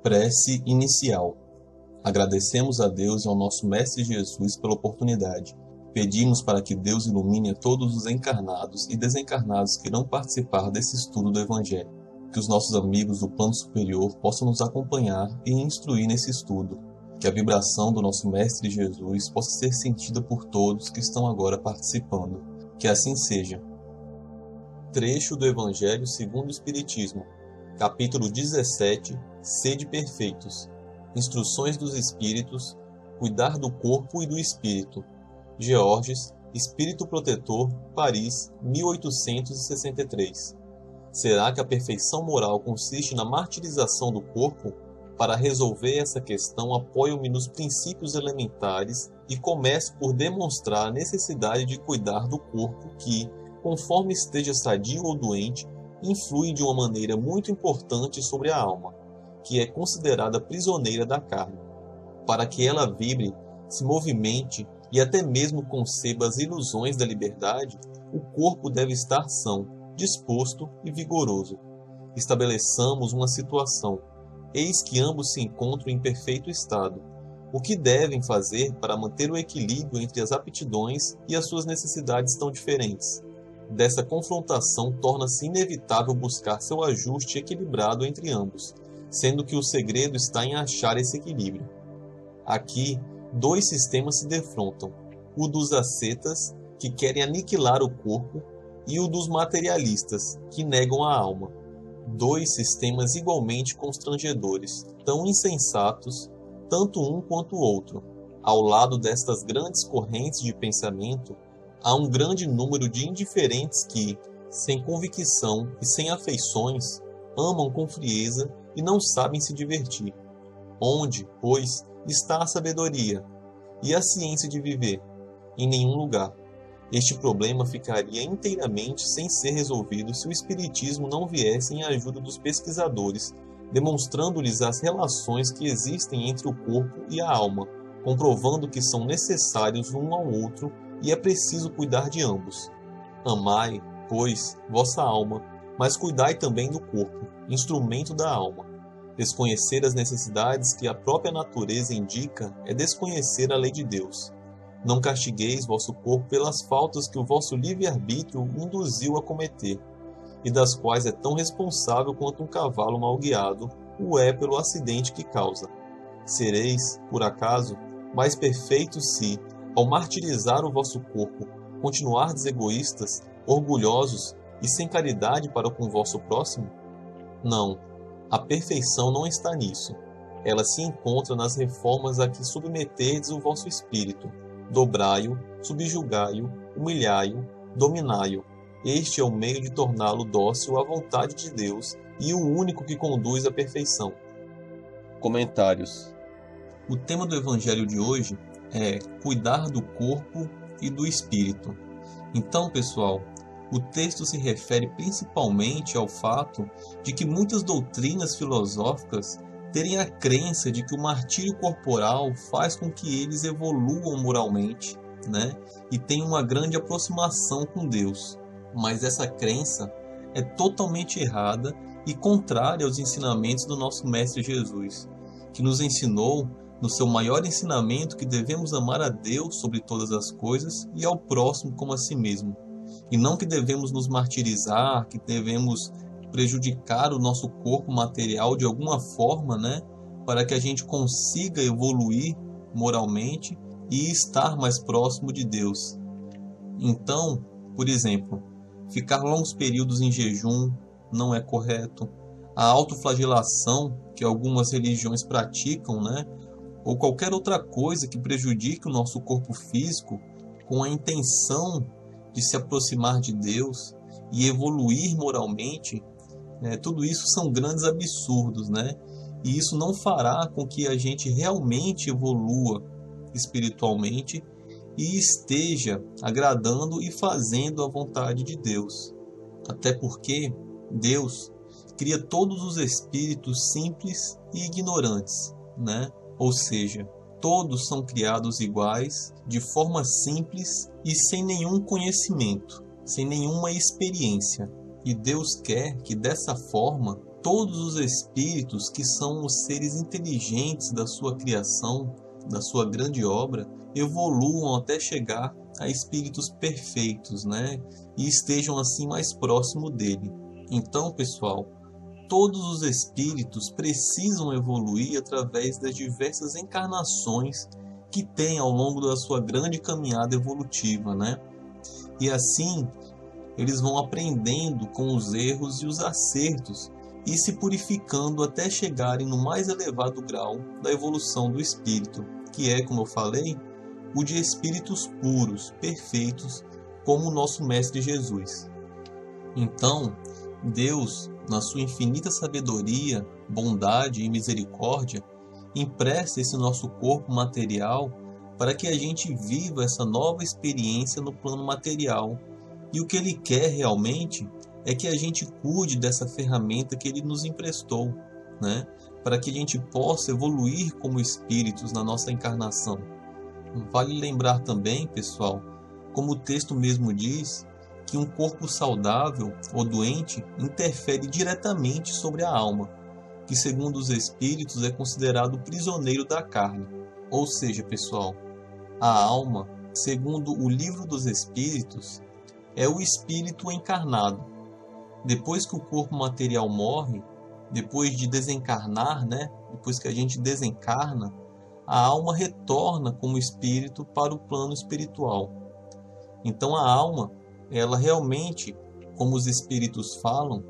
Prece inicial. Agradecemos a Deus e ao nosso Mestre Jesus pela oportunidade. Pedimos para que Deus ilumine a todos os encarnados e desencarnados que irão participar desse estudo do Evangelho. Que os nossos amigos do plano superior possam nos acompanhar e instruir nesse estudo. Que a vibração do nosso Mestre Jesus possa ser sentida por todos que estão agora participando. Que assim seja. Trecho do Evangelho segundo o Espiritismo. Capítulo 17. Sede perfeitos. Instruções dos Espíritos. Cuidar do corpo e do espírito. Georges, Espírito Protetor, Paris, 1863. Será que a perfeição moral consiste na martirização do corpo? Para resolver essa questão, apoio-me nos princípios elementares e começo por demonstrar a necessidade de cuidar do corpo que, conforme esteja sadio ou doente, influi de uma maneira muito importante sobre a alma, que é considerada prisioneira da carne. Para que ela vibre, se movimente e até mesmo conceba as ilusões da liberdade, o corpo deve estar são, disposto e vigoroso. Estabeleçamos uma situação. Eis que ambos se encontram em perfeito estado. O que devem fazer para manter o equilíbrio entre as aptidões e as suas necessidades tão diferentes? Dessa confrontação torna-se inevitável buscar seu ajuste equilibrado entre ambos, sendo que o segredo está em achar esse equilíbrio. Aqui, dois sistemas se defrontam, o dos ascetas, que querem aniquilar o corpo, e o dos materialistas, que negam a alma. Dois sistemas igualmente constrangedores, tão insensatos, tanto um quanto o outro. Ao lado destas grandes correntes de pensamento, há um grande número de indiferentes que, sem convicção e sem afeições, amam com frieza e não sabem se divertir. Onde, pois, está a sabedoria e a ciência de viver? Em nenhum lugar. Este problema ficaria inteiramente sem ser resolvido se o Espiritismo não viesse em ajuda dos pesquisadores, demonstrando-lhes as relações que existem entre o corpo e a alma, comprovando que são necessários um ao outro e é preciso cuidar de ambos. Amai, pois, vossa alma, mas cuidai também do corpo, instrumento da alma. Desconhecer as necessidades que a própria natureza indica é desconhecer a lei de Deus. Não castigueis vosso corpo pelas faltas que o vosso livre-arbítrio induziu a cometer, e das quais é tão responsável quanto um cavalo mal guiado o é pelo acidente que causa. Sereis, por acaso, mais perfeitos se, ao martirizar o vosso corpo, continuardes egoístas, orgulhosos e sem caridade para com o vosso próximo? Não, a perfeição não está nisso. Ela se encontra nas reformas a que submeterdes o vosso espírito. Dobrai-o, subjugai-o, humilhai-o, dominai-o. Este é o meio de torná-lo dócil à vontade de Deus e o único que conduz à perfeição. Comentários. O tema do Evangelho de hoje é cuidar do corpo e do espírito. Então, pessoal, o texto se refere principalmente ao fato de que muitas doutrinas filosóficas terem a crença de que o martírio corporal faz com que eles evoluam moralmente, né? E tenham uma grande aproximação com Deus. Mas essa crença é totalmente errada e contrária aos ensinamentos do nosso Mestre Jesus, que nos ensinou no seu maior ensinamento que devemos amar a Deus sobre todas as coisas e ao próximo como a si mesmo. E não que devemos nos martirizar, que devemos prejudicar o nosso corpo material de alguma forma, né? Para que a gente consiga evoluir moralmente e estar mais próximo de Deus. Então, por exemplo, ficar longos períodos em jejum não é correto. A autoflagelação que algumas religiões praticam, né? Ou qualquer outra coisa que prejudique o nosso corpo físico com a intenção de se aproximar de Deus e evoluir moralmente, tudo isso são grandes absurdos, né? E isso não fará com que a gente realmente evolua espiritualmente e esteja agradando e fazendo a vontade de Deus. Até porque Deus cria todos os espíritos simples e ignorantes, né? Ou seja, todos são criados iguais, de forma simples e sem nenhum conhecimento, sem nenhuma experiência. E Deus quer que dessa forma todos os espíritos que são os seres inteligentes da sua criação, da sua grande obra, evoluam até chegar a espíritos perfeitos, né? E estejam assim mais próximo dele. Então, pessoal, todos os espíritos precisam evoluir através das diversas encarnações que têm ao longo da sua grande caminhada evolutiva, né? E assim, eles vão aprendendo com os erros e os acertos e se purificando até chegarem no mais elevado grau da evolução do espírito, que é, como eu falei, o de espíritos puros, perfeitos, como o nosso Mestre Jesus. Então, Deus, na sua infinita sabedoria, bondade e misericórdia, empresta esse nosso corpo material para que a gente viva essa nova experiência no plano material. E o que Ele quer realmente é que a gente cuide dessa ferramenta que Ele nos emprestou, né? Para que a gente possa evoluir como espíritos na nossa encarnação. Vale lembrar também, pessoal, como o texto mesmo diz, que um corpo saudável ou doente interfere diretamente sobre a alma, que segundo os espíritos é considerado prisioneiro da carne. Ou seja, pessoal, a alma, segundo o Livro dos Espíritos, é o espírito encarnado. Depois que o corpo material morre, depois de desencarnar, né? Depois que a gente desencarna, a alma retorna como espírito para o plano espiritual. Então a alma, ela realmente, como os espíritos falam,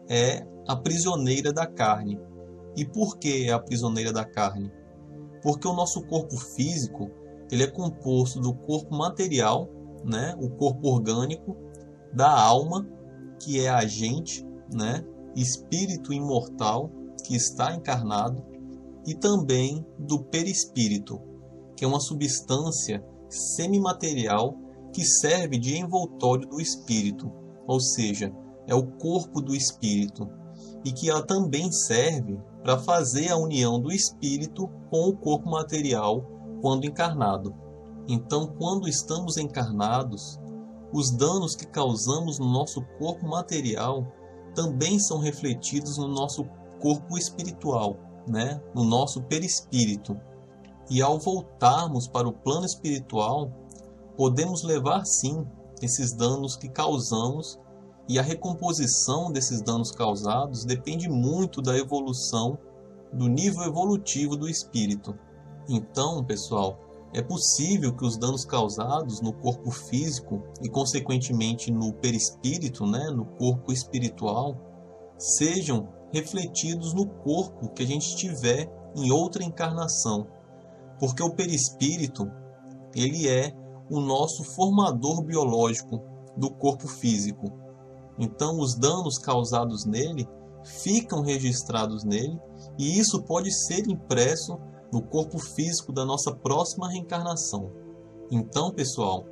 é a prisioneira da carne. E por que é a prisioneira da carne? Porque o nosso corpo físico, ele é composto do corpo material, né, o corpo orgânico, da alma, que é a gente, né, espírito imortal, que está encarnado, e também do perispírito, que é uma substância semimaterial que serve de envoltório do espírito, ou seja, é o corpo do espírito, e que ela também serve para fazer a união do espírito com o corpo material quando encarnado. Então, quando estamos encarnados, os danos que causamos no nosso corpo material também são refletidos no nosso corpo espiritual, né? No nosso perispírito. E ao voltarmos para o plano espiritual, podemos levar sim esses danos que causamos, e a recomposição desses danos causados depende muito da evolução, do nível evolutivo do espírito. Então, pessoal, é possível que os danos causados no corpo físico e, consequentemente, no perispírito, né, no corpo espiritual, sejam refletidos no corpo que a gente tiver em outra encarnação. Porque o perispírito, ele é o nosso formador biológico do corpo físico. Então, os danos causados nele ficam registrados nele, e isso pode ser impresso no corpo físico da nossa próxima reencarnação. Então, pessoal,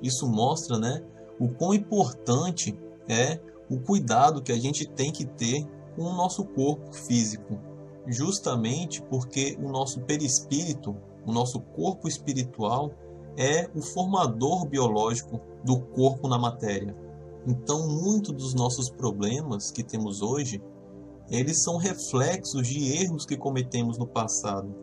isso mostra, né, o quão importante é o cuidado que a gente tem que ter com o nosso corpo físico, justamente porque o nosso perispírito, o nosso corpo espiritual, é o formador biológico do corpo na matéria. Então, muitos dos nossos problemas que temos hoje, eles são reflexos de erros que cometemos no passado.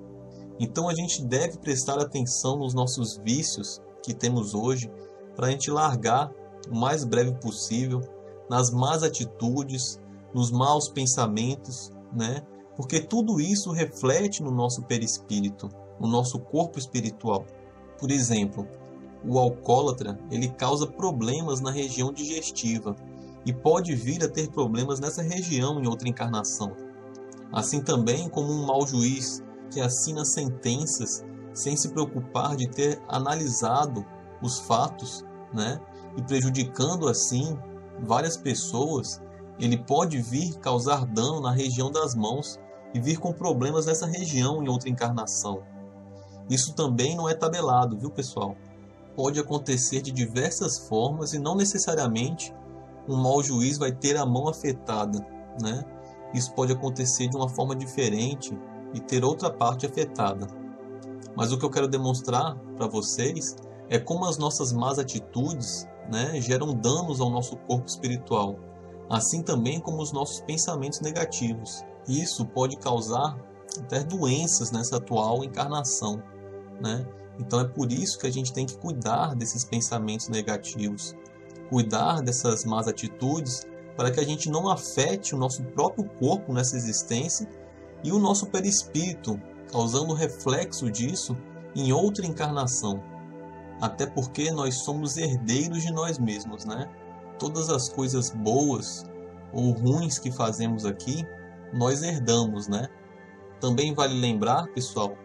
Então, a gente deve prestar atenção nos nossos vícios que temos hoje, para a gente largar o mais breve possível nas más atitudes, nos maus pensamentos, né? Porque tudo isso reflete no nosso perispírito, no nosso corpo espiritual. Por exemplo, o alcoólatra, ele causa problemas na região digestiva e pode vir a ter problemas nessa região em outra encarnação. Assim também como um mau juiz que assina sentenças sem se preocupar de ter analisado os fatos, né? E prejudicando assim várias pessoas, ele pode vir causar dano na região das mãos e vir com problemas nessa região em outra encarnação. Isso também não é tabelado, viu, pessoal? Pode acontecer de diversas formas e não necessariamente um mau juiz vai ter a mão afetada, né? Isso pode acontecer de uma forma diferente e ter outra parte afetada. Mas o que eu quero demonstrar para vocês é como as nossas más atitudes, né, geram danos ao nosso corpo espiritual. assim também como os nossos pensamentos negativos. Isso pode causar até doenças nessa atual encarnação, né? Então é por isso que a gente tem que cuidar desses pensamentos negativos, cuidar dessas más atitudes, para que a gente não afete o nosso próprio corpo nessa existência e o nosso perispírito, causando reflexo disso em outra encarnação. Até porque nós somos herdeiros de nós mesmos, né? Todas as coisas boas ou ruins que fazemos aqui, nós herdamos, né? Também vale lembrar, pessoal,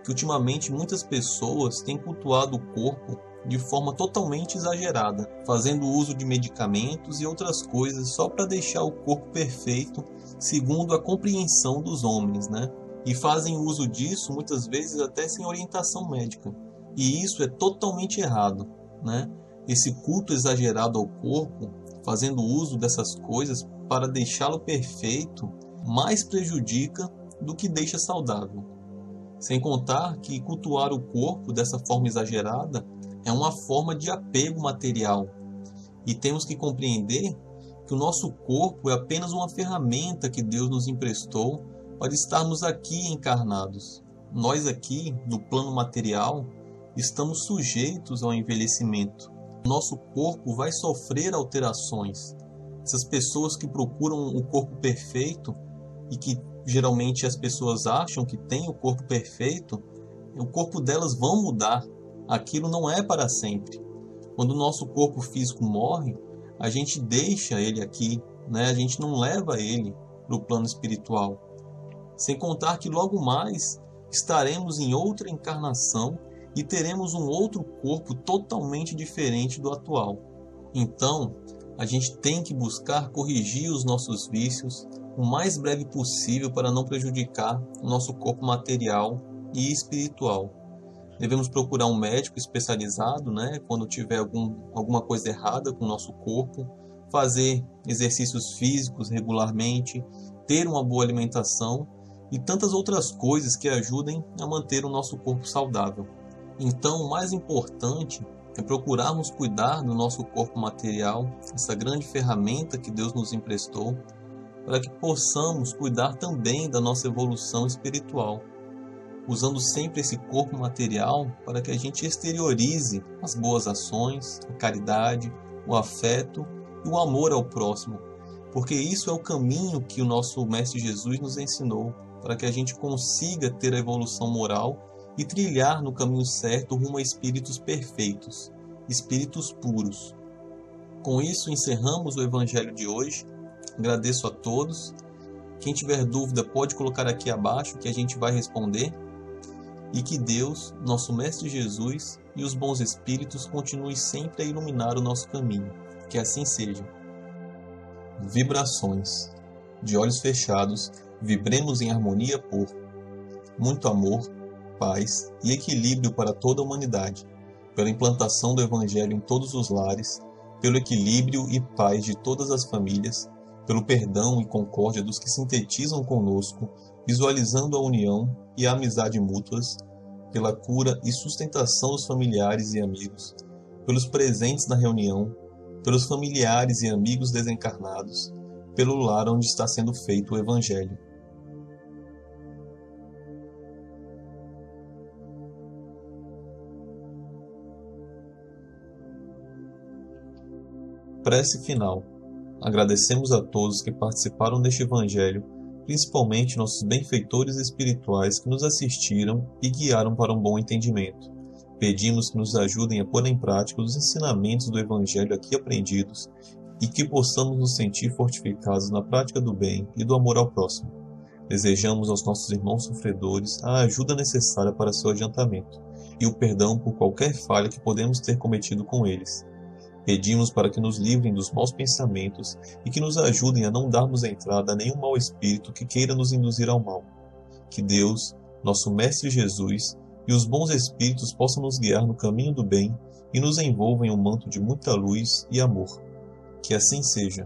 que ultimamente muitas pessoas têm cultuado o corpo de forma totalmente exagerada, fazendo uso de medicamentos e outras coisas só para deixar o corpo perfeito, segundo a compreensão dos homens, né? E fazem uso disso muitas vezes até sem orientação médica. E isso é totalmente errado, né? Esse culto exagerado ao corpo, fazendo uso dessas coisas para deixá-lo perfeito, mais prejudica do que deixa saudável. Sem contar que cultuar o corpo dessa forma exagerada é uma forma de apego material. E temos que compreender que o nosso corpo é apenas uma ferramenta que Deus nos emprestou para estarmos aqui encarnados. Nós aqui, no plano material, estamos sujeitos ao envelhecimento. Nosso corpo vai sofrer alterações. Essas pessoas que procuram o corpo perfeito e que geralmente as pessoas acham que têm o corpo perfeito, o corpo delas vão mudar. Aquilo não é para sempre. Quando o nosso corpo físico morre, a gente deixa ele aqui, né? A gente não leva ele para o plano espiritual. Sem contar que logo mais estaremos em outra encarnação e teremos um outro corpo totalmente diferente do atual. Então, a gente tem que buscar corrigir os nossos vícios o mais breve possível para não prejudicar o nosso corpo material e espiritual. Devemos procurar um médico especializado, né, quando tiver alguma coisa errada com o nosso corpo, fazer exercícios físicos regularmente, ter uma boa alimentação e tantas outras coisas que ajudem a manter o nosso corpo saudável. Então, o mais importante é procurarmos cuidar do nosso corpo material, essa grande ferramenta que Deus nos emprestou, para que possamos cuidar também da nossa evolução espiritual, usando sempre esse corpo material para que a gente exteriorize as boas ações, a caridade, o afeto e o amor ao próximo, porque isso é o caminho que o nosso Mestre Jesus nos ensinou, para que a gente consiga ter a evolução moral e trilhar no caminho certo rumo a espíritos perfeitos, espíritos puros. Com isso, encerramos o Evangelho de hoje. Agradeço a todos. Quem tiver dúvida pode colocar aqui abaixo que a gente vai responder. E que Deus, nosso Mestre Jesus e os bons espíritos continuem sempre a iluminar o nosso caminho. Que assim seja. Vibrações. De olhos fechados, vibremos em harmonia por muito amor, paz e equilíbrio para toda a humanidade, pela implantação do Evangelho em todos os lares, pelo equilíbrio e paz de todas as famílias, pelo perdão e concórdia dos que sintetizam conosco, visualizando a união e a amizade mútuas, pela cura e sustentação dos familiares e amigos, pelos presentes na reunião, pelos familiares e amigos desencarnados, pelo lar onde está sendo feito o Evangelho. Prece final. Agradecemos a todos que participaram deste Evangelho, principalmente nossos benfeitores espirituais que nos assistiram e guiaram para um bom entendimento. Pedimos que nos ajudem a pôr em prática os ensinamentos do Evangelho aqui aprendidos e que possamos nos sentir fortificados na prática do bem e do amor ao próximo. Desejamos aos nossos irmãos sofredores a ajuda necessária para seu adiantamento e o perdão por qualquer falha que podemos ter cometido com eles. Pedimos para que nos livrem dos maus pensamentos e que nos ajudem a não darmos entrada a nenhum mau espírito que queira nos induzir ao mal. Que Deus, nosso Mestre Jesus, e os bons espíritos possam nos guiar no caminho do bem e nos envolvam em um manto de muita luz e amor. Que assim seja.